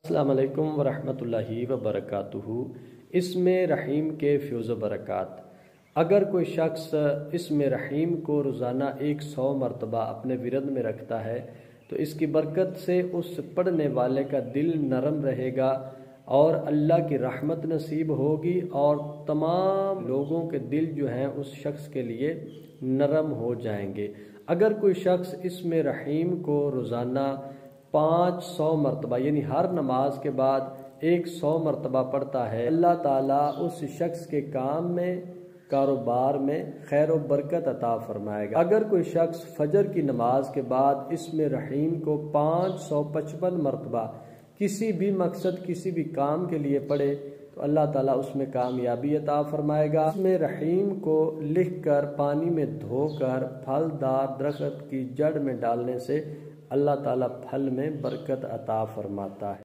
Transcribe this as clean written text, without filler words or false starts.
अस्सलाम वालेकुम वरहमतुल्लाहि वबरकातुहू। इसमें रहीम के फ़्यूज़ बरक़ात। अगर कोई शख्स इसमें रहीम को रोज़ाना 100 मरतबा अपने विरद में रखता है तो इसकी बरकत से उस पढ़ने वाले का दिल नरम रहेगा और अल्लाह की रहमत नसीब होगी और तमाम लोगों के दिल जो हैं उस शख्स के लिए नरम हो जाएंगे। अगर कोई शख्स इसमें रहीम को रोज़ाना 500 मरतबा यानी हर नमाज के बाद 100 मरतबा पढ़ता है, अल्लाह ताला उस शख्स के काम में, कारोबार में खैर व बरकत अता फरमाएगा। अगर कोई शख्स फजर की नमाज के बाद इसमें रहीम को 555 मरतबा किसी भी मकसद किसी भी काम के लिए पढ़े तो अल्लाह ताला उसमें कामयाबी अता फरमाएगा। इसमें रहीम को लिखकर पानी में धोकर फलदार दरख्त की जड़ में डालने से अल्लाह ताला फल में बरकत अता फरमाता है।